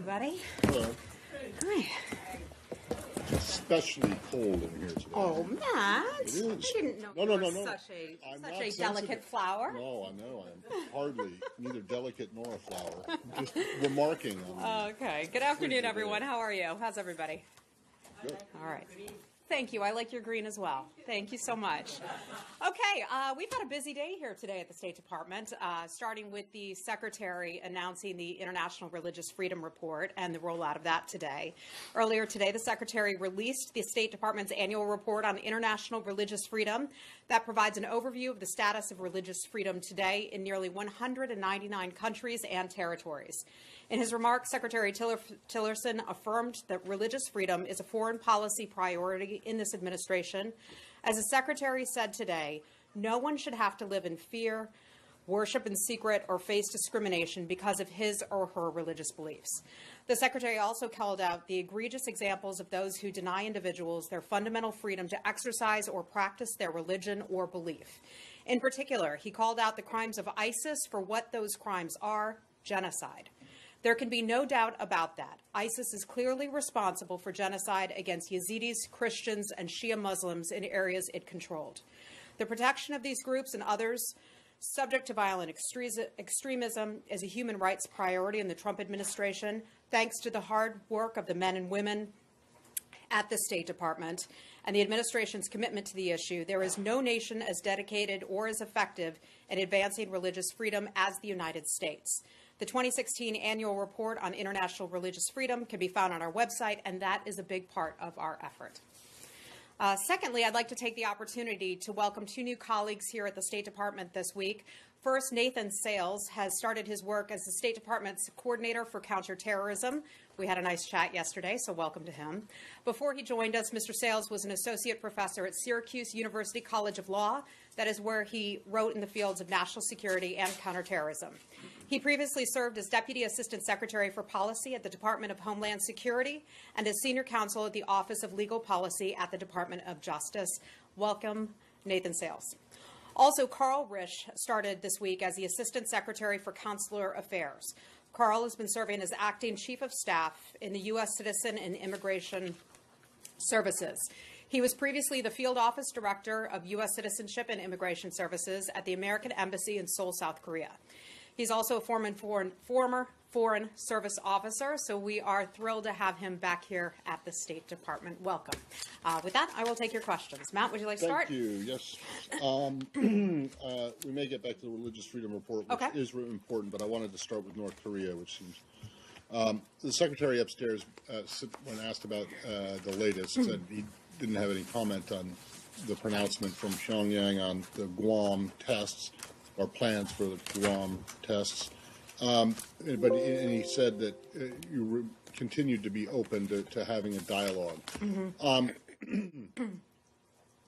everybody. Hello. Hi. Especially cold in here today. Oh, Matt. It is. I didn't know No, you no, were no, no. such a I'm such not a sensitive. delicate flower. No, I know. I'm hardly neither delicate nor a flower. Just remarking on Okay. Good afternoon, Good everyone. day. How are you? How's everybody? Good. All right. Thank you. I like your green as well. Thank you so much. Okay, we've had a busy day here today at the State Department, starting with the Secretary announcing the International Religious Freedom Report and the rollout of that today. Earlier today, the Secretary released the State Department's annual report on international religious freedom that provides an overview of the status of religious freedom today in nearly 199 countries and territories. In his remarks, Secretary Tillerson affirmed that religious freedom is a foreign policy priority in this administration. As the Secretary said today, no one should have to live in fear, worship in secret, or face discrimination because of his or her religious beliefs. The Secretary also called out the egregious examples of those who deny individuals their fundamental freedom to exercise or practice their religion or belief. In particular, he called out the crimes of ISIS for what those crimes are: genocide. There can be no doubt about that. ISIS is clearly responsible for genocide against Yazidis, Christians, and Shia Muslims in areas it controlled. The protection of these groups and others subject to violent extremism is a human rights priority in the Trump administration, thanks to the hard work of the men and women at the State Department and the administration's commitment to the issue. There is no nation as dedicated or as effective in advancing religious freedom as the United States. The 2016 annual report on international religious freedom can be found on our website, and that is a big part of our effort. Secondly, I'd like to take the opportunity to welcome two new colleagues here at the State Department this week. First, Nathan Sales has started his work as the State Department's coordinator for counterterrorism. We had a nice chat yesterday, so welcome to him. Before he joined us, Mr. Sales was an associate professor at Syracuse University College of Law. That is where he wrote in the fields of national security and counterterrorism. He previously served as Deputy Assistant Secretary for Policy at the Department of Homeland Security and as Senior Counsel at the Office of Legal Policy at the Department of Justice. Welcome, Nathan Sales. Also, Carl Risch started this week as the Assistant Secretary for Consular Affairs. Carl has been serving as Acting Chief of Staff in the U.S. Citizen and Immigration Services. He was previously the Field Office Director of U.S. Citizenship and Immigration Services at the American Embassy in Seoul, South Korea. He's also a former Foreign Service Officer, so we are thrilled to have him back here at the State Department. Welcome. With that, I will take your questions. Matt, would you like to start? Thank you. Yes. We may get back to the Religious Freedom Report, which is really important, but I wanted to start with North Korea, which seems... the Secretary upstairs, when asked about the latest, said he didn't have any comment on the pronouncement from Pyongyang on the Guam tests or plans for the Guam tests. But he said that you continued to be open to having a dialogue.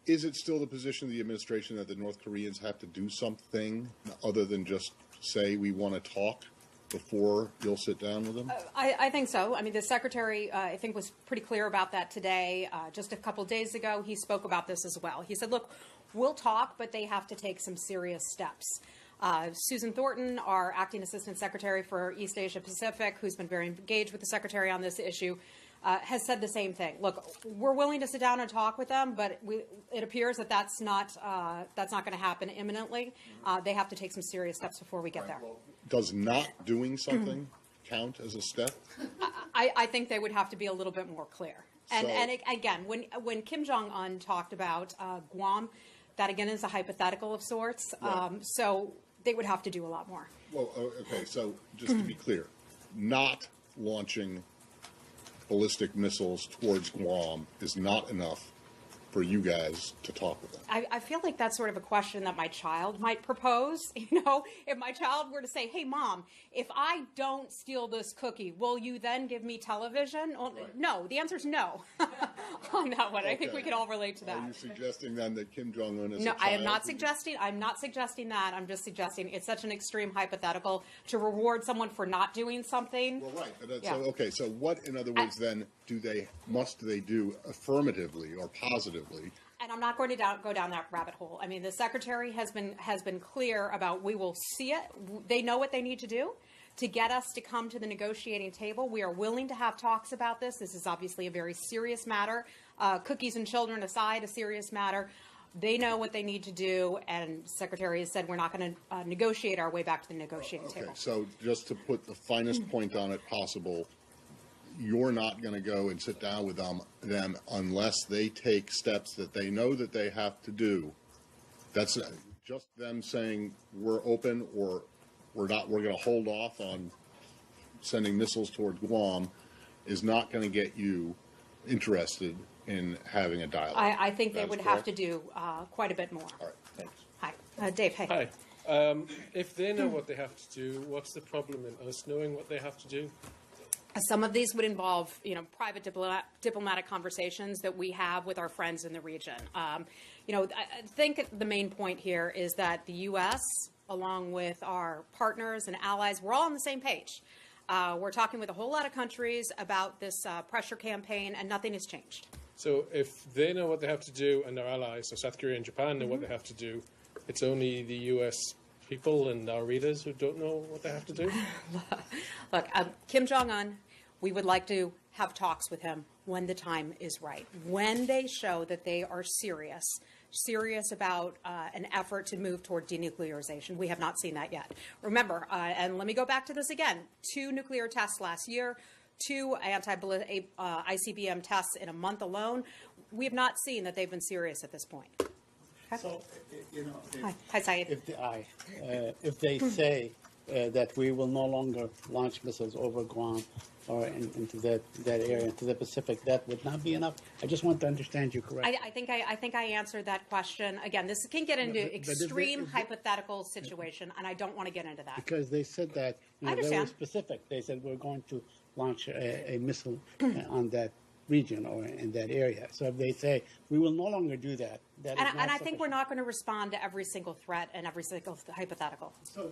Is it still the position of the administration that the North Koreans have to do something other than just say we want to talk before you'll sit down with them? I think so. I mean, the Secretary, I think, was pretty clear about that today. Just a couple days ago, he spoke about this as well. He said, look, we'll talk, but they have to take some serious steps. Susan Thornton, our Acting Assistant Secretary for East Asia Pacific, who's been very engaged with the Secretary on this issue, has said the same thing. Look, we're willing to sit down and talk with them, but it appears that that's not going to happen imminently. They have to take some serious steps before we get there. Well, does not doing something count as a step? I think they would have to be a little bit more clear. And again, when Kim Jong-un talked about Guam, that again is a hypothetical of sorts. Right. So they would have to do a lot more. Well, okay, so just to be clear, not launching ballistic missiles towards Guam is not enough for you guys to talk with them. I feel like that's sort of a question that my child might propose. You know, if my child were to say, hey, Mom, if I don't steal this cookie, will you then give me television? Well, right. No, the answer is no on that one. Okay. I think we can all relate to that. Are you suggesting then that Kim Jong-un is No, a child? I am not suggesting. I'm not suggesting that. I'm just suggesting it's such an extreme hypothetical to reward someone for not doing something. Well, right. So what, in other words, then must they do affirmatively or positively? And I'm not going to go down that rabbit hole. I mean, the Secretary has been clear about we will see it. They know what they need to do to get us to come to the negotiating table. We are willing to have talks about this. This is obviously a very serious matter. Cookies and children aside, a serious matter. They know what they need to do, and the Secretary has said we're not going to negotiate our way back to the negotiating table. So just to put the finest point on it possible, you're not going to go and sit down with them unless they take steps that they know that they have to do. That's just them saying we're open or we're not. We're going to hold off on sending missiles toward Guam is not going to get you interested in having a dialogue. I think they would have to do quite a bit more. All right, thanks. Hi, Dave. Hey. Hi. If they know what they have to do, what's the problem in us knowing what they have to do? Some of these would involve, private diplomatic conversations that we have with our friends in the region. I think the main point here is that the U.S., along with our partners and allies, we're all on the same page. We're talking with a whole lot of countries about this pressure campaign, and nothing has changed. So if they know what they have to do and their allies, so South Korea and Japan know what they have to do, it's only the U.S. people and our readers who don't know what they have to do? Look, Kim Jong-un, we would like to have talks with him when the time is right, when they show that they are serious about an effort to move toward denuclearization. We have not seen that yet. Remember, and let me go back to this again, 2 nuclear tests last year, 2 ICBM tests in a month alone. We have not seen that they've been serious at this point. Okay. So, Hi, Saeed. if they say that we will no longer launch missiles over Guam or into that area, into the Pacific, that would not be enough? I just want to understand you correctly. I think I answered that question. Again, this can get into extreme hypothetical situation, and I don't want to get into that. Because they said that they were specific. They said we're going to launch a missile on that region or in that area. So if they say we will no longer do that, that is not and I think we're not going to respond to every single threat and every single hypothetical. So,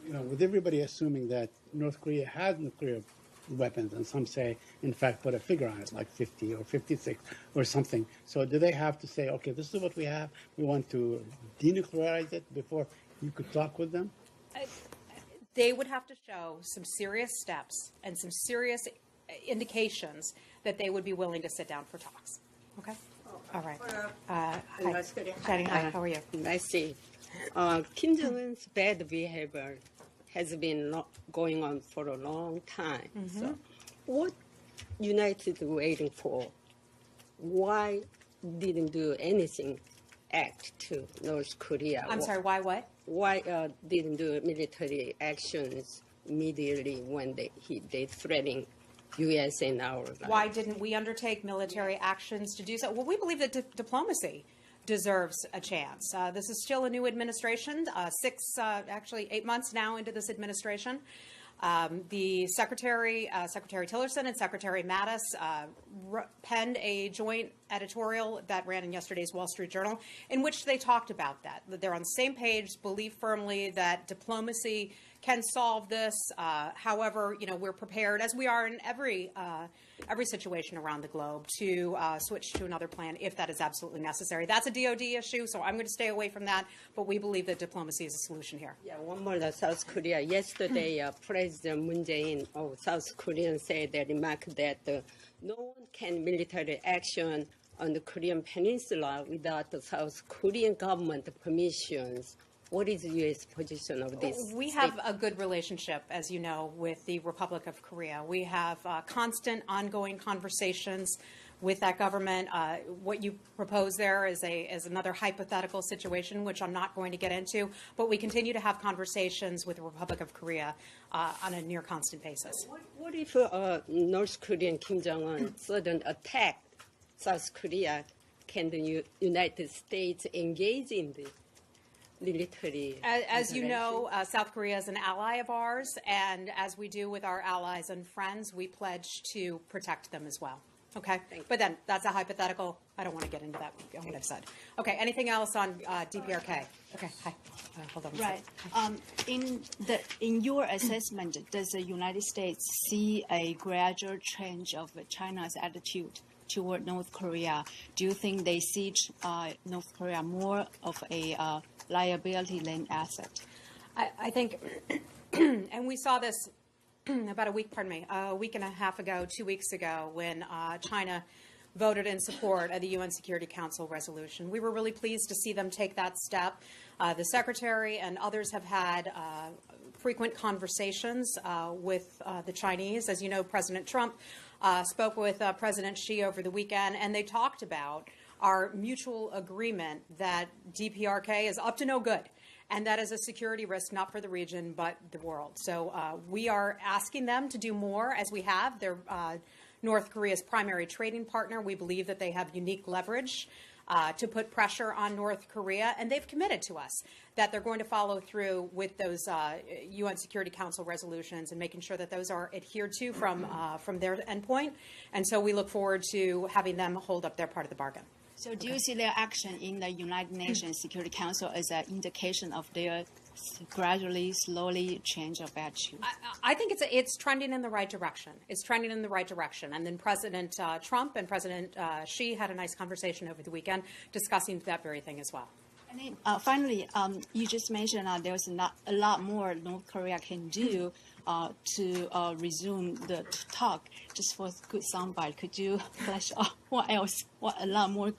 with everybody assuming that North Korea has nuclear weapons, and some say, in fact, put a figure on it, like 50 or 56 or something. So do they have to say, okay, this is what we have, we want to denuclearize it before you could talk with them? They would have to show some serious steps and some serious indications that they would be willing to sit down for talks. Okay? All right. Hi. Jenny, hi. How are you? I see. Kim Jong-un's bad behavior has been going on for a long time. Mm-hmm. So what United waiting for? Why didn't do anything act to North Korea? I'm sorry, why what? Why didn't do military actions immediately when they threatening U.S. and our lives? Why didn't we undertake military actions to do so? Well, we believe that diplomacy deserves a chance. This is still a new administration, 8 months now into this administration. The Secretary Tillerson and Secretary Mattis penned a joint editorial that ran in yesterday's Wall Street Journal in which they talked about that. They're on the same page, believe firmly that diplomacy can solve this. However, we're prepared, as we are in every situation around the globe, to switch to another plan if that is absolutely necessary. That's a DOD issue, so I'm going to stay away from that. But we believe that diplomacy is a solution here. Yeah, one more. South Korea. Yesterday, President Moon Jae-in of South Korea said that remark that no one can military action on the Korean Peninsula without the South Korean government permissions. What is the U.S. position of this? We have a good relationship, as you know, with the Republic of Korea. We have constant, ongoing conversations with that government. What you propose there is another hypothetical situation, which I'm not going to get into. But we continue to have conversations with the Republic of Korea on a near constant basis. What if North Korean Kim Jong-un sudden attack South Korea? Can the United States engage in the military? As you know, South Korea is an ally of ours, and as we do with our allies and friends, we pledge to protect them as well. Okay? But then, that's a hypothetical. I don't want to get into that, what I've said. Okay, anything else on DPRK? Okay, hi. Hold on one second. In your assessment, does the United States see a gradual change of China's attitude toward North Korea? Do you think they see North Korea more of a liability than asset? I think, and we saw this about a week and a half ago, 2 weeks ago, when China voted in support of the UN Security Council resolution. We were really pleased to see them take that step. The Secretary and others have had frequent conversations with the Chinese. As you know, President Trump spoke with President Xi over the weekend, and they talked about our mutual agreement that DPRK is up to no good, and that is a security risk not for the region but the world. So we are asking them to do more, as we have. They're North Korea's primary trading partner. We believe that they have unique leverage to put pressure on North Korea, and they've committed to us that they're going to follow through with those UN Security Council resolutions and making sure that those are adhered to from their endpoint. And so we look forward to having them hold up their part of the bargain. So do you see their action in the United Nations Security Council as an indication of their gradually, slowly change of attitude? I think it's trending in the right direction. It's trending in the right direction. And then President Trump and President Xi had a nice conversation over the weekend discussing that very thing as well. And then finally, you just mentioned there's not a lot more North Korea can do to resume the talk. Just for good soundbite, could you flesh out what else, what a lot more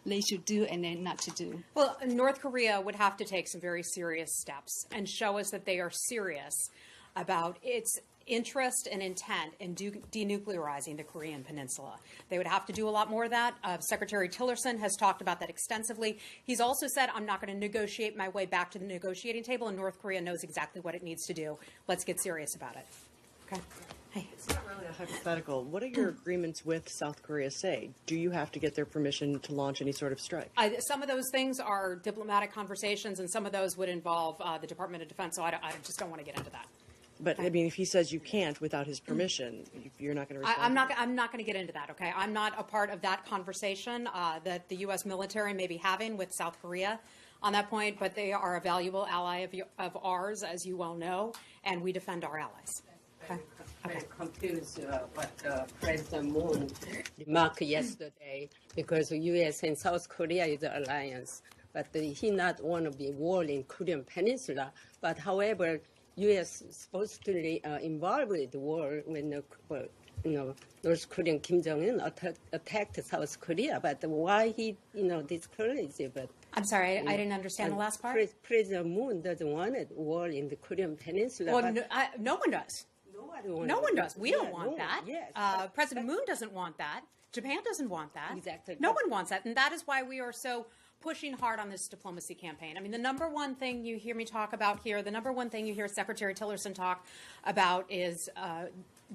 they should do and then not to do? Well, North Korea would have to take some very serious steps and show us that they are serious about its interest and intent in denuclearizing the Korean Peninsula. They would have to do a lot more of that. Secretary Tillerson has talked about that extensively. He's also said, I'm not going to negotiate my way back to the negotiating table, and North Korea knows exactly what it needs to do. Let's get serious about it. Okay. Hey. It's not really a hypothetical. What do your agreements with South Korea say? Do you have to get their permission to launch any sort of strike? Some of those things are diplomatic conversations, and some of those would involve the Department of Defense, so I just don't want to get into that. But, I mean, if he says you can't without his permission, you're not going to respond? I'm not going to get into that, okay? I'm not a part of that conversation that the U.S. military may be having with South Korea on that point, but they are a valuable ally of ours, as you well know, and we defend our allies. Okay. I'm confused what President Moon remarked yesterday, because the U.S. and South Korea is an alliance, but he not want to be war in Korean Peninsula. But however, U.S. supposedly involved with the war when North Korean Kim Jong-un attacked South Korea. But why he discouraged it? But I'm sorry, I didn't understand the last part. President Moon doesn't want a war in the Korean Peninsula. Well, no one does. No one does. We don't want that. Yes, President Moon doesn't want that. Japan doesn't want that. Exactly. No one wants that. And that is why we are so pushing hard on this diplomacy campaign. I mean, the number one thing you hear me talk about here, the number one thing you hear Secretary Tillerson talk about is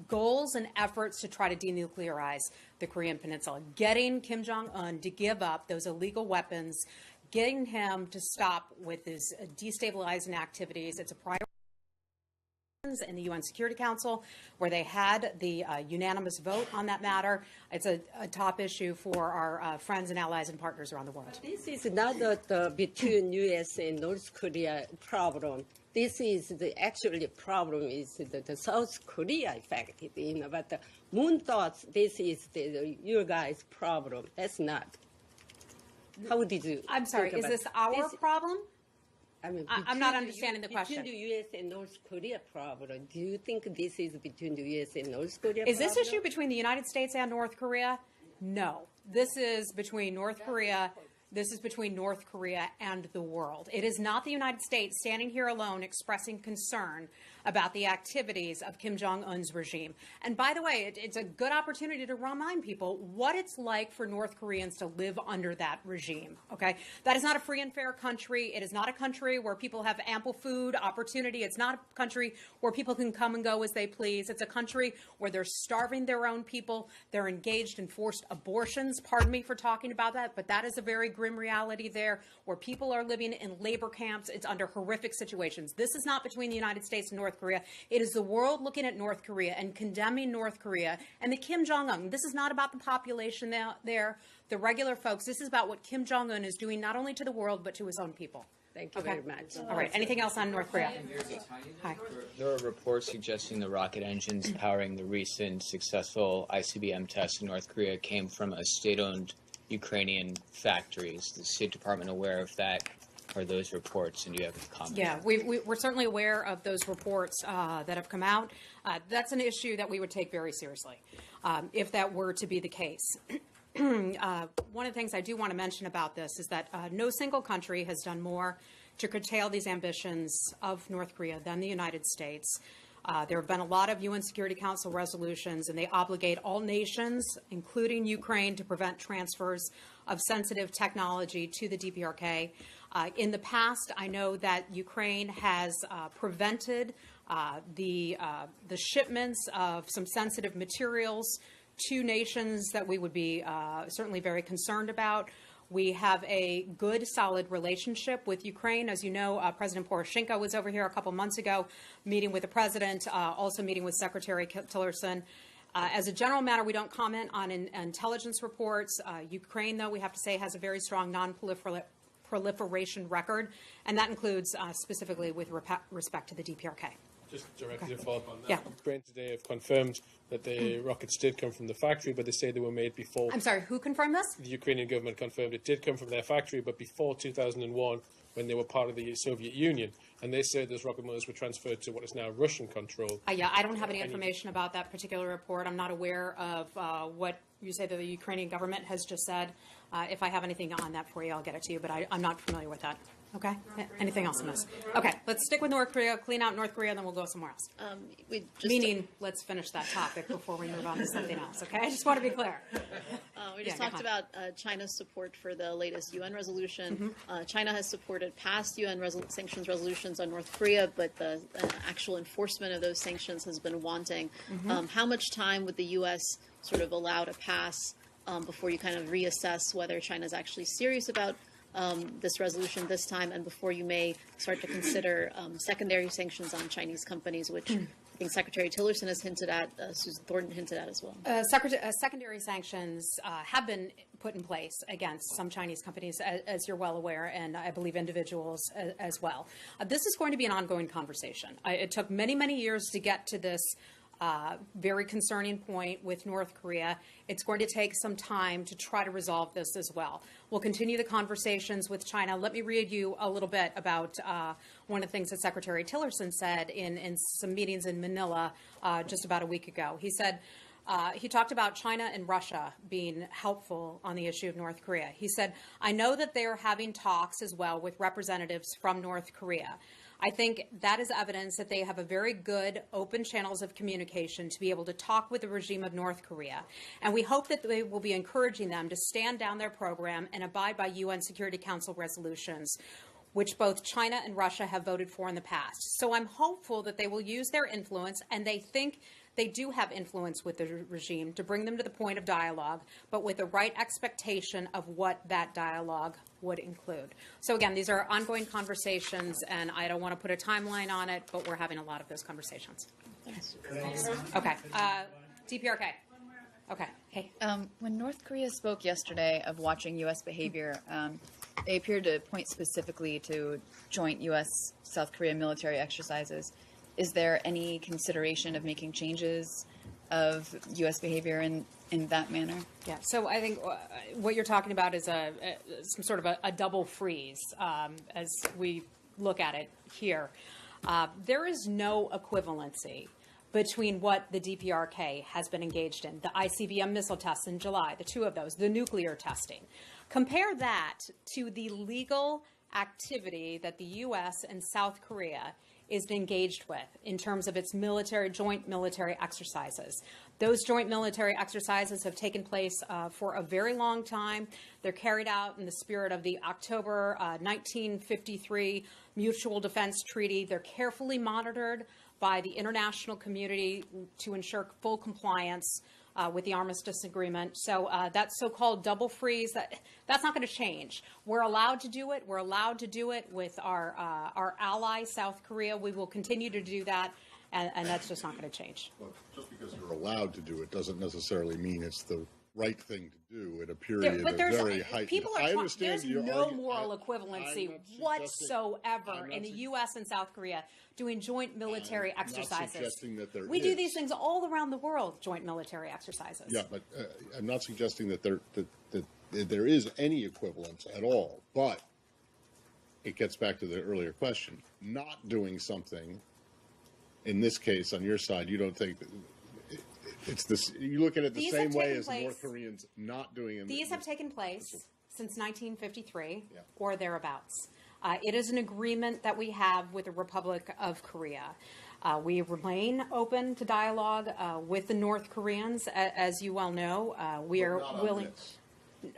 goals and efforts to try to denuclearize the Korean Peninsula, getting Kim Jong-un to give up those illegal weapons, getting him to stop with his destabilizing activities. It's a priority in the UN Security Council, where they had the unanimous vote on that matter. It's a top issue for our friends and allies and partners around the world. This is not the between U.S. and North Korea problem. This is actually problem is the South Korea affected. But the Moon thought this is your guys' problem. That's not. How did you? I'm sorry. Is this our problem? I mean, I'm not understanding the question. Between the U.S. and North Korea problem, do you think this is between the U.S. and North Korea Is problem? this issue between the United States and North Korea? No. This is between North Korea. This is between North Korea and the world. It is not the United States standing here alone expressing concern about the activities of Kim Jong-un's regime. And by the way, it's a good opportunity to remind people what it's like for North Koreans to live under that regime, okay? That is not a free and fair country. It is not a country where people have ample food, opportunity. It's not a country where people can come and go as they please. It's a country where they're starving their own people. They're engaged in forced abortions. Pardon me for talking about that, but that is a very grim reality there, where people are living in labor camps. It's under horrific situations. This is not between the United States and North Korea. It is the world looking at North Korea and condemning North Korea and the Kim Jong-un. This is not about the population there, the regular folks. This is about what Kim Jong-un is doing not only to the world, but to his own people. Thank you very much. All right. Anything else on North Korea? Hi. There are reports suggesting the rocket engines powering the recent successful ICBM test in North Korea came from a state-owned Ukrainian factories. Is the State Department aware of that? Are those reports, and do you have any comments? Yeah, we're certainly aware of those reports that have come out. That's an issue that we would take very seriously if that were to be the case. One of the things I do want to mention about this is that no single country has done more to curtail these ambitions of North Korea than the United States. There have been a lot of UN Security Council resolutions, and they obligate all nations, including Ukraine, to prevent transfers of sensitive technology to the DPRK. In the past, I know that Ukraine has prevented the shipments of some sensitive materials to nations that we would be certainly very concerned about. We have a good, solid relationship with Ukraine. As you know, President Poroshenko was over here a couple months ago, meeting with the president, also meeting with Secretary Tillerson. As a general matter, we don't comment on intelligence reports. Ukraine, though, we have to say, has a very strong non-proliferation record, and that includes specifically with respect to the DPRK. Just directly to follow up on that. Yeah. Ukraine today have confirmed that the rockets did come from the factory, but they say they were made before. I'm sorry, who confirmed this? The Ukrainian government confirmed it did come from their factory, but before 2001, when they were part of the Soviet Union. And they said those rocket motors were transferred to what is now Russian control. Yeah, I don't have any information about that particular report. I'm not aware of what you say that the Ukrainian government has just said. If I have anything on that for you, I'll get it to you, but I'm not familiar with that. Okay. Anything else on this? Okay. Let's stick with North Korea, clean out North Korea, then we'll go somewhere else. Meaning, let's finish that topic before we move on to something else. Okay. I just want to be clear. We just talked about China's support for the latest UN resolution. China has supported past UN sanctions resolutions on North Korea, but the actual enforcement of those sanctions has been wanting. How much time would the U.S. sort of allow to pass before you kind of reassess whether China's actually serious about this resolution this time, and before you may start to consider secondary sanctions on Chinese companies, which I think Secretary Tillerson has hinted at, Susan Thornton hinted at as well? Secondary sanctions have been put in place against some Chinese companies, as you're well aware, and I believe individuals as well. This is going to be an ongoing conversation. It took many, many years to get to this very concerning point with North Korea. It's going to take some time to try to resolve this as well. We'll continue the conversations with China. Let me read you a little bit about one of the things that Secretary Tillerson said in some meetings in Manila just about a week ago. He said, he talked about China and Russia being helpful on the issue of North Korea. He said, I know that they are having talks as well with representatives from North Korea. I think that is evidence that they have a very good open channels of communication to be able to talk with the regime of North Korea. And we hope that they will be encouraging them to stand down their program and abide by UN Security Council resolutions, which both China and Russia have voted for in the past. So I'm hopeful that they will use their influence, and they think they do have influence with the regime to bring them to the point of dialogue, but with the right expectation of what that dialogue would include. So again, these are ongoing conversations, and I don't want to put a timeline on it, but we're having a lot of those conversations. Thanks. Okay. DPRK. Okay. Hey. When North Korea spoke yesterday of watching U.S. behavior, they appeared to point specifically to joint U.S.-South Korea military exercises. Is there any consideration of making changes of U.S. behavior in that manner? Yeah, so I think what you're talking about is some sort of a double freeze as we look at it here. There is no equivalency between what the DPRK has been engaged in, the ICBM missile tests in July, the two of those, the nuclear testing. Compare that to the legal activity that the U.S. and South Korea is engaged with in terms of its joint military exercises. Those joint military exercises have taken place for a very long time. They're carried out in the spirit of the October 1953 Mutual Defense Treaty. They're carefully monitored by the international community to ensure full compliance with the armistice agreement. So that so-called double freeze, that's not going to change. We're allowed to do it. We're allowed to do it with our ally, South Korea. We will continue to do that, and that's just not going to change. Well, just because you're allowed to do it doesn't necessarily mean it's the right thing to do at a period of very heightened. People are there's no moral equivalency whatsoever in the U.S. and South Korea doing joint military exercises. Not suggesting that there we do these things all around the world, joint military exercises. Yeah, but I'm not suggesting that there is any equivalence at all. But it gets back to the earlier question. Not doing something in this case, on your side, you don't think that it's this, you look at it the These same have way taken as place- North Koreans not doing it. These have taken place since 1953 Yeah. or thereabouts. It is an agreement that we have with the Republic of Korea. We remain open to dialogue with the North Koreans, as you well know. We are Not on willing. this.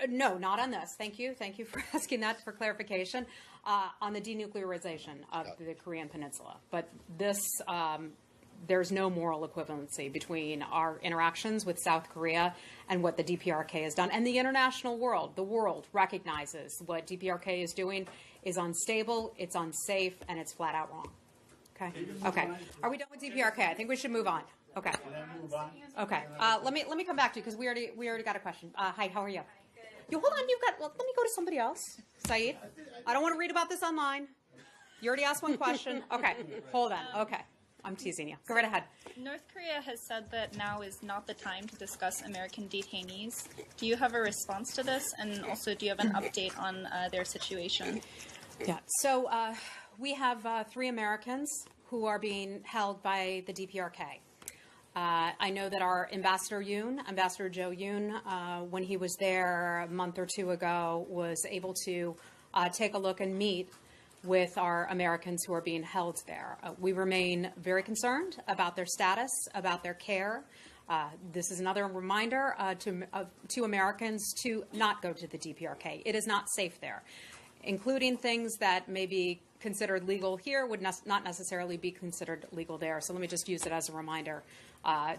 No, not on this. Thank you. Thank you for asking that for clarification. On the denuclearization of the Korean Peninsula. But this, there's no moral equivalency between our interactions with South Korea and what the DPRK has done. And the international world, the world recognizes what DPRK is doing is unstable, it's unsafe, and it's flat out wrong. Okay? Okay. Are we done with DPRK? I think we should move on. Okay. Okay. Let me come back to you because we already got a question. Hi, how are you? You hold on. Let me go to somebody else. Saeed, I don't want to read about this online. You already asked one question. Okay, hold on. Okay, I'm teasing you. Go right ahead. North Korea has said that now is not the time to discuss American detainees. Do you have a response to this? And also, do you have an update on their situation? Yeah. So we have 3 Americans who are being held by the DPRK. I know that our Ambassador Joe Yoon, when he was there a month or 2 ago, was able to take a look and meet with our Americans who are being held there. We remain very concerned about their status, about their care. This is another reminder to Americans to not go to the DPRK. It is not safe there, including things that may be considered legal here would not necessarily be considered legal there. So let me just use it as a reminder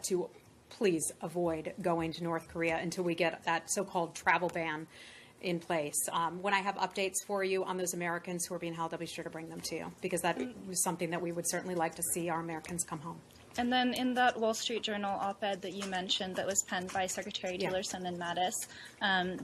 to please avoid going to North Korea until we get that so-called travel ban in place. When I have updates for you on those Americans who are being held, I'll be sure to bring them to you because that was something that we would certainly like to see our Americans come home. And then in that Wall Street Journal op-ed that you mentioned that was penned by Secretary Tillerson and Mattis,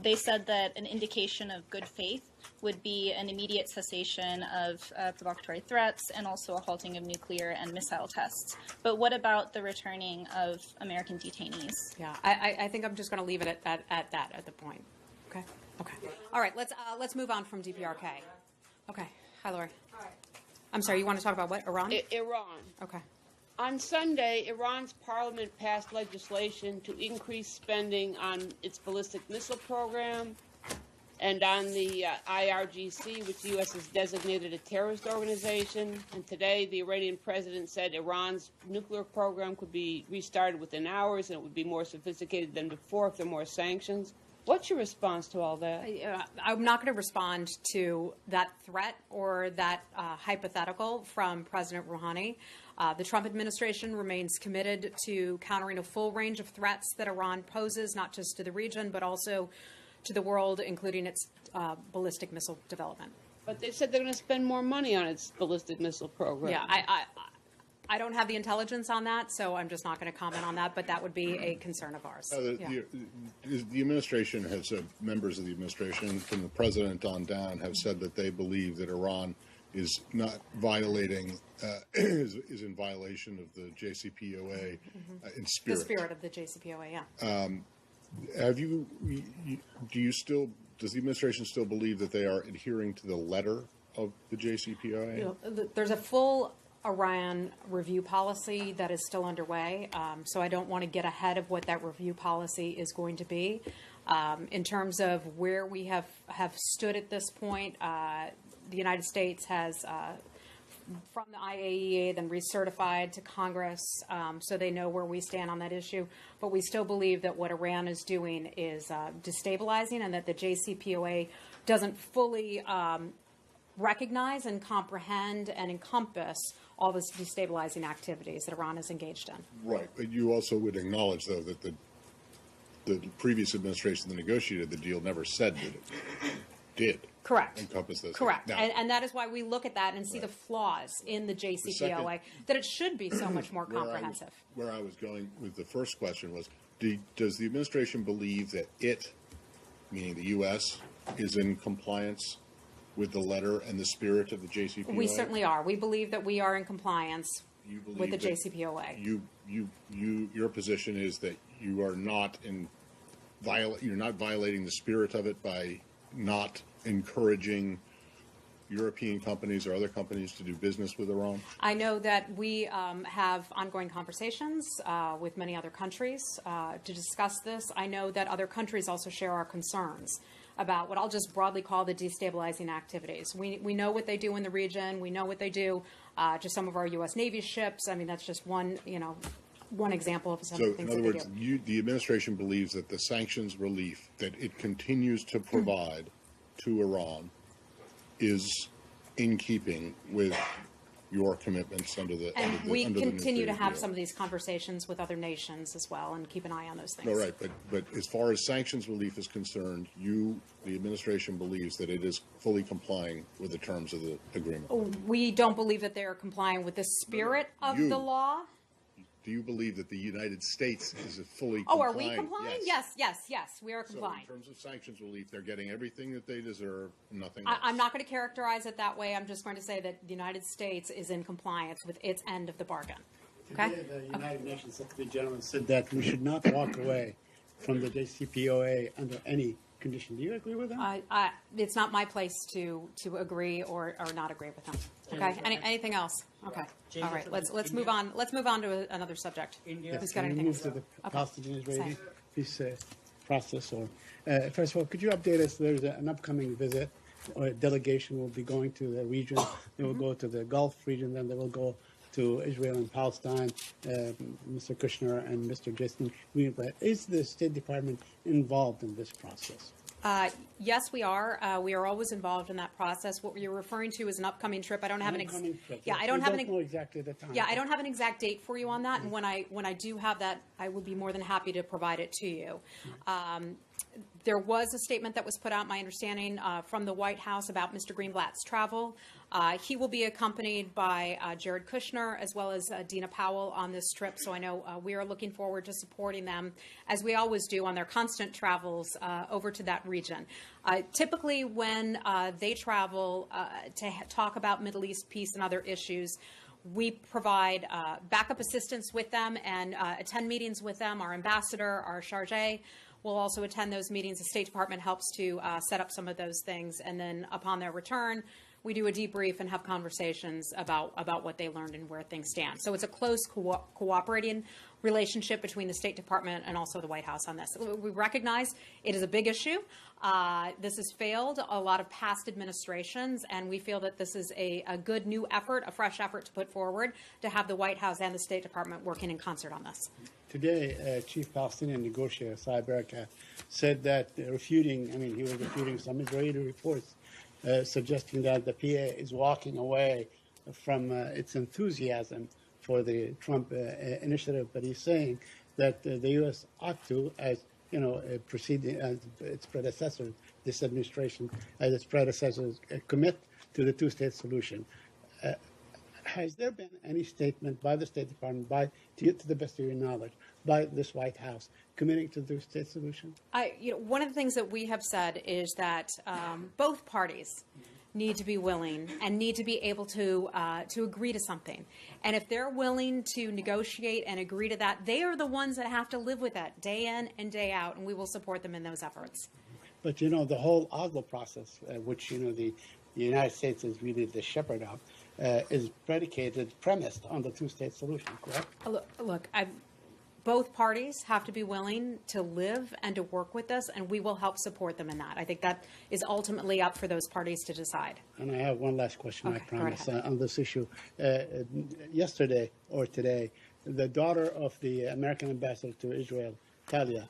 they said that an indication of good faith would be an immediate cessation of provocatory threats and also a halting of nuclear and missile tests. But what about the returning of American detainees? Yeah, I think I'm just going to leave it at that at the point. Okay. Okay. All right. Let's move on from DPRK. Okay. Hi, Lori. I'm sorry. You want to talk about what? Iran? Iran. Okay. On Sunday, Iran's parliament passed legislation to increase spending on its ballistic missile program and on the IRGC, which the U.S. has designated a terrorist organization. And today, the Iranian president said Iran's nuclear program could be restarted within hours and it would be more sophisticated than before if there are more sanctions. What's your response to all that? I'm not going to respond to that threat or that hypothetical from President Rouhani. The Trump administration remains committed to countering a full range of threats that Iran poses, not just to the region, but also to the world, including its ballistic missile development. But they said they're going to spend more money on its ballistic missile program. Yeah, I don't have the intelligence on that, so I'm just not going to comment on that, but that would be a concern of ours. The administration has, members of the administration, from the president on down, have said that they believe that Iran is not violating, is in violation of the JCPOA in spirit. The spirit of the JCPOA, yeah. Does the administration still believe that they are adhering to the letter of the JCPOA? There's a full Iran review policy that is still underway, so I don't want to get ahead of what that review policy is going to be. In terms of where we have stood at this point, the United States has, from the IAEA, then recertified to Congress, so they know where we stand on that issue. But we still believe that what Iran is doing is destabilizing and that the JCPOA doesn't fully recognize and comprehend and encompass all this destabilizing activities that Iran is engaged in. Right, but you also would acknowledge, though, that the previous administration that negotiated the deal never said that it did. Correct. Encompass those. Correct. Now, And that is why we look at that and see the flaws in the JCPOA, that it should be so much more comprehensive. Where I was going with the first question was, does the administration believe that it, meaning the U.S., is in compliance with the letter and the spirit of the JCPOA? We certainly are. We believe that we are in compliance with the that JCPOA. Your position is that you are not you're not violating the spirit of it by not encouraging European companies or other companies to do business with Iran? I know that we have ongoing conversations with many other countries to discuss this. I know that other countries also share our concerns about what I'll just broadly call the destabilizing activities. We know what they do in the region. We know what they do to some of our U.S. Navy ships. I mean, that's just one example of some of the things that they do. So, in other words, the administration believes that the sanctions relief that it continues to provide to Iran is in keeping with your commitments under the we under continue the to have deal. some of these conversations with other nations as well, and keep an eye on those things. No, right, but as far as sanctions relief is concerned, the administration believes that it is fully complying with the terms of the agreement. We don't believe that they are complying with the spirit of You. the law. Do you believe that the United States is fully complying? Oh, are we complying? Yes, we are So complying. in terms of sanctions relief, they're getting everything that they deserve, nothing else. I'm not going to characterize it that way. I'm just going to say that the United States is in compliance with its end of the bargain. Okay? Today, the United Nations Secretary General said that we should not walk away from the JCPOA under any condition. Do you agree with that? It's not my place to agree or not agree with him. Okay? Anything else? Okay. All right. Let's move on. Let's move on to another subject. Who's got Can we anything? move to the Okay. Palestinian-Israeli Same. peace process? Or first of all, could you update us? There's an upcoming visit, or a delegation will be going to the region. They will go to the Gulf region, then they will go to Israel and Palestine. Mr. Kushner and Mr. Jason Greenblatt. Is the State Department involved in this process? Yes, we are. We are always involved in that process. What you're referring to is an upcoming trip. I don't have I don't know exactly the time. Yeah, I don't have an exact date for you on that. And when I do have that, I would be more than happy to provide it to you. There was a statement that was put out, my understanding, from the White House about Mr. Greenblatt's travel. He will be accompanied by Jared Kushner as well as Dina Powell on this trip. So I know we are looking forward to supporting them, as we always do, on their constant travels over to that region. Typically, when they travel to talk about Middle East peace and other issues, we provide backup assistance with them and attend meetings with them. Our ambassador, our chargé, will also attend those meetings. The State Department helps to set up some of those things. And then upon their return, we do a debrief and have conversations about what they learned and where things stand. So it's a close cooperating relationship between the State Department and also the White House on this. We recognize it is a big issue. This has failed a lot of past administrations, and we feel that this is a good new effort, a fresh effort to put forward to have the White House and the State Department working in concert on this. Today, Chief Palestinian negotiator Saeb Erekat said that he was refuting some Israeli reports suggesting that the PA is walking away from its enthusiasm for the Trump initiative, but he's saying that the U.S. ought to, as preceding as its predecessors, this administration, as its predecessors, commit to the two-state solution. Has there been any statement by the State Department, to the best of your knowledge, by this White House, committing to the two-state solution? One of the things that we have said is that both parties need to be willing and need to be able to agree to something. And if they're willing to negotiate and agree to that, they are the ones that have to live with that day in and day out, and we will support them in those efforts. But the whole Oslo process, which the United States is really the shepherd of, is premised on the two-state solution, correct? Look, both parties have to be willing to live and to work with us, and we will help support them in that. I think that is ultimately up for those parties to decide. And I have one last question, Okay, I promise, go ahead. on this issue. Yesterday or today, the daughter of the American ambassador to Israel, Talia,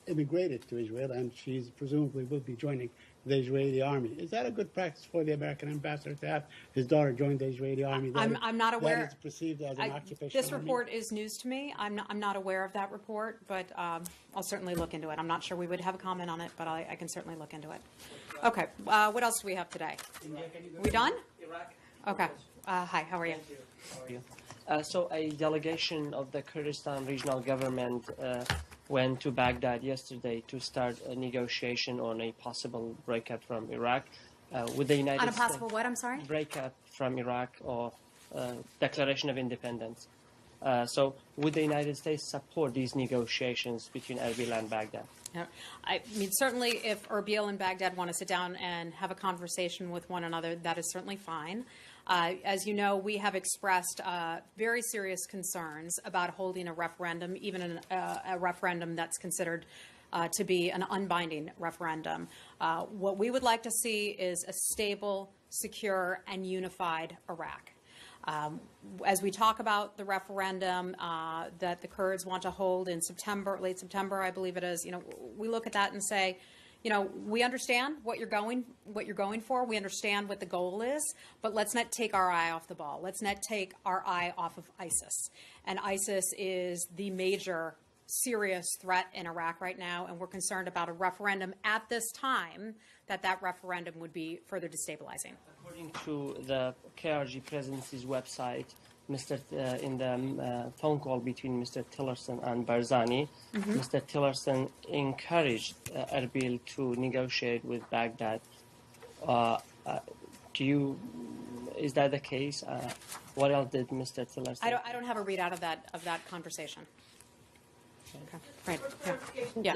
immigrated to Israel, and she's presumably will be joining the Israeli army. Is that a good practice for the American ambassador to have his daughter join the Israeli army? I'm not aware. That is perceived as an occupation. This report is news to me. I'm not aware of that report, but I'll certainly look into it. I'm not sure we would have a comment on it, but I can certainly look into it. Okay. What else do we have today? Are we done? Iraq. Okay. Hi. How are you? How are you? So a delegation of the Kurdistan regional government went to Baghdad yesterday to start a negotiation on a possible breakup from Iraq with the United States. On a possible what? I'm sorry? Breakup from Iraq or declaration of independence. So would the United States support these negotiations between Erbil and Baghdad? Yeah. I mean, certainly if Erbil and Baghdad want to sit down and have a conversation with one another, that is certainly fine. As you know, we have expressed very serious concerns about holding a referendum, even a referendum that's considered to be an unbinding referendum. What we would like to see is a stable, secure, and unified Iraq. As we talk about the referendum that the Kurds want to hold in September, late September, I believe it is, we look at that and say, we understand what you're going for. We understand what the goal is, but let's not take our eye off the ball. Let's not take our eye off of ISIS. And ISIS is the major serious threat in Iraq right now, and we're concerned about a referendum at this time that referendum would be further destabilizing. According to the KRG presidency's website, in the phone call between Mr. Tillerson and Barzani, Mr. Tillerson encouraged Erbil to negotiate with Baghdad. Is that the case? What else did Mr. Tillerson? I don't have a readout of that conversation. Okay. Right. Yeah.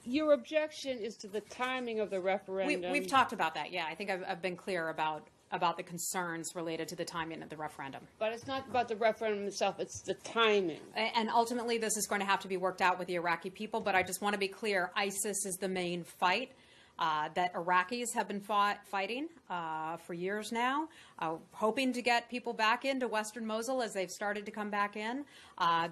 Your objection is to the timing of the referendum. We've talked about that. Yeah, I think I've been clear about the concerns related to the timing of the referendum. But it's not about the referendum itself, it's the timing. And ultimately, this is going to have to be worked out with the Iraqi people, but I just want to be clear, ISIS is the main fight that Iraqis have been fighting for years now, hoping to get people back into Western Mosul as they've started to come back in.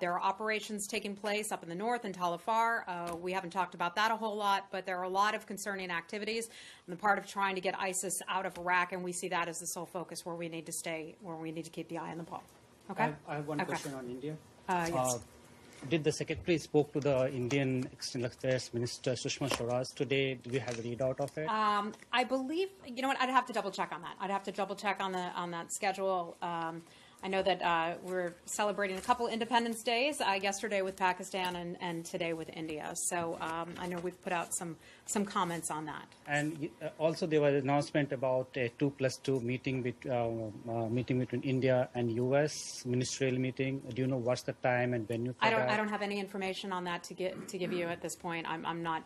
There are operations taking place up in the north in Tal Afar. We haven't talked about that a whole lot, but there are a lot of concerning activities on the part of trying to get ISIS out of Iraq, and we see that as the sole focus where we need to stay, where we need to keep the eye on the ball. Okay? I have one question on India. Yes. Did the Secretary spoke to the Indian External Affairs Minister Sushma Swaraj today? Do we have a readout of it? I believe, you know what, I'd have to double check on that. I'd have to double check on that schedule. I know that we're celebrating a couple Independence Days, yesterday with Pakistan and today with India. So I know we've put out some comments on that. And also there was an announcement about a 2+2 meeting between India and U.S. ministerial meeting. Do you know what's the time and venue for that? I don't have any information on that to give you at this point. I'm not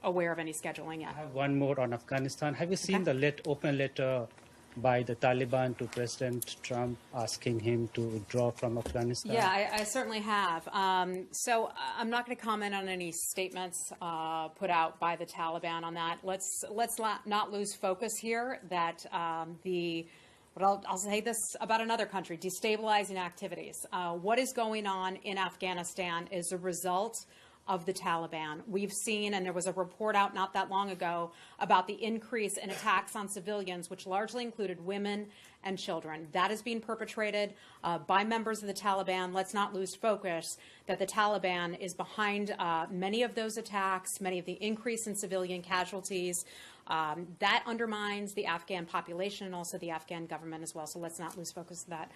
aware of any scheduling yet. I have one more on Afghanistan. Have you seen the open letter by the Taliban to President Trump asking him to withdraw from Afghanistan? Yeah, I certainly have. So I'm not going to comment on any statements put out by the Taliban on that. Let's not lose focus here that I'll say this about another country, destabilizing activities. What is going on in Afghanistan is a result of the Taliban. We've seen, and there was a report out not that long ago about the increase in attacks on civilians, which largely included women and children. That is being perpetrated by members of the Taliban. Let's not lose focus that the Taliban is behind many of those attacks, many of the increase in civilian casualties. That undermines the Afghan population and also the Afghan government as well. So let's not lose focus on that.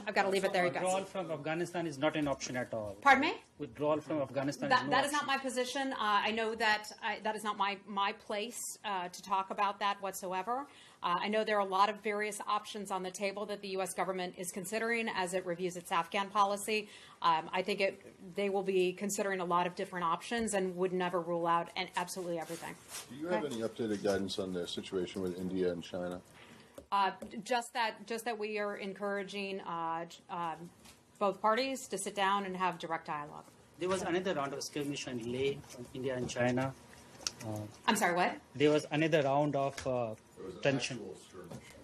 I've got to leave it there. Withdrawal from Afghanistan is not an option at all. Pardon me? Withdrawal from Afghanistan that is not my position. I know that that is not my place to talk about that whatsoever. I know there are a lot of various options on the table that the U.S. government is considering as it reviews its Afghan policy. I think they will be considering a lot of different options and would never rule out absolutely everything. Do you have any updated guidance on the situation with India and China? Just that we are encouraging both parties to sit down and have direct dialogue. There was another round of skirmish in Leh from India and China. I'm sorry, what? There was another round of tension.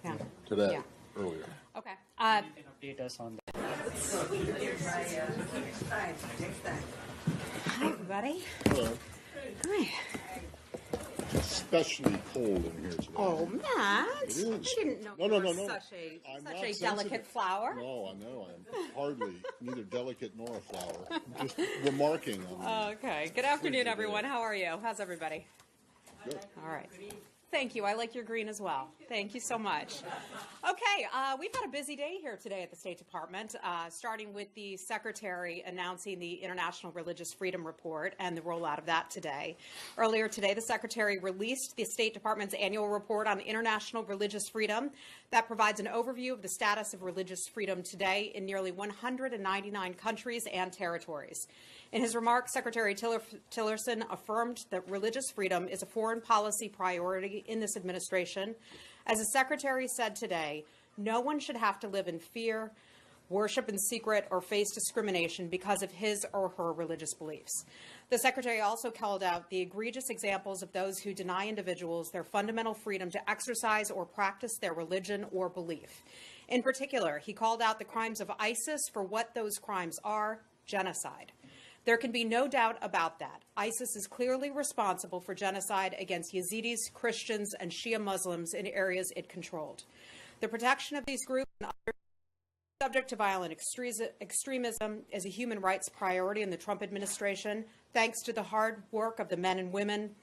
Yeah. Today, earlier. Okay. You can update us on that. Hi, everybody. Hello. Hi. Especially cold in here today. Oh, Matt. It is. I didn't know No. you were such a delicate flower. No, I know. I'm hardly neither delicate nor a flower. Just remarking on Okay. Good afternoon, everyone. How are you? How's everybody? Good. All right. Thank you. I like your green as well. Thank you so much. Okay, we've had a busy day here today at the State Department, starting with the Secretary announcing the International Religious Freedom Report and the rollout of that today. Earlier today, the Secretary released the State Department's annual report on international religious freedom. that provides an overview of the status of religious freedom today in nearly 199 countries and territories. In his remarks, Secretary Tillerson affirmed that religious freedom is a foreign policy priority in this administration. As the Secretary said today, no one should have to live in fear, worship in secret, or face discrimination because of his or her religious beliefs. The Secretary also called out the egregious examples of those who deny individuals their fundamental freedom to exercise or practice their religion or belief. In particular, he called out the crimes of ISIS for what those crimes are: genocide. There can be no doubt about that. ISIS is clearly responsible for genocide against Yazidis, Christians, and Shia Muslims in areas it controlled. The protection of these groups and others subject to violent extremism is a human rights priority in the Trump administration, thanks to the hard work of the men and women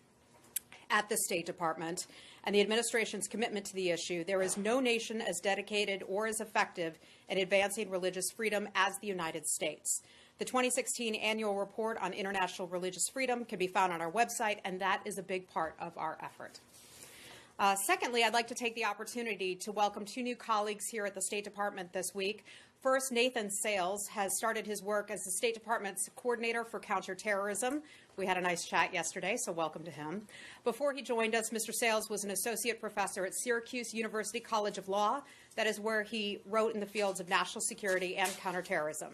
at the State Department and the administration's commitment to the issue. There is no nation as dedicated or as effective in advancing religious freedom as the United States. The 2016 annual report on international religious freedom can be found on our website, and that is a big part of our effort. Secondly, I'd like to take the opportunity to welcome two new colleagues here at the State Department this week. First, Nathan Sales has started his work as the State Department's coordinator for counterterrorism. We had a nice chat yesterday, so welcome to him. Before he joined us, Mr. Sales was an associate professor at Syracuse University College of Law. That is where he wrote in the fields of national security and counterterrorism.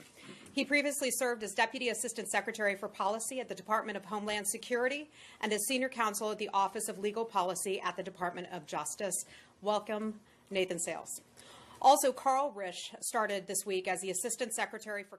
He previously served as Deputy Assistant Secretary for Policy at the Department of Homeland Security and as Senior Counsel at the Office of Legal Policy at the Department of Justice. Welcome, Nathan Sales. Also, Carl Risch started this week as the Assistant Secretary for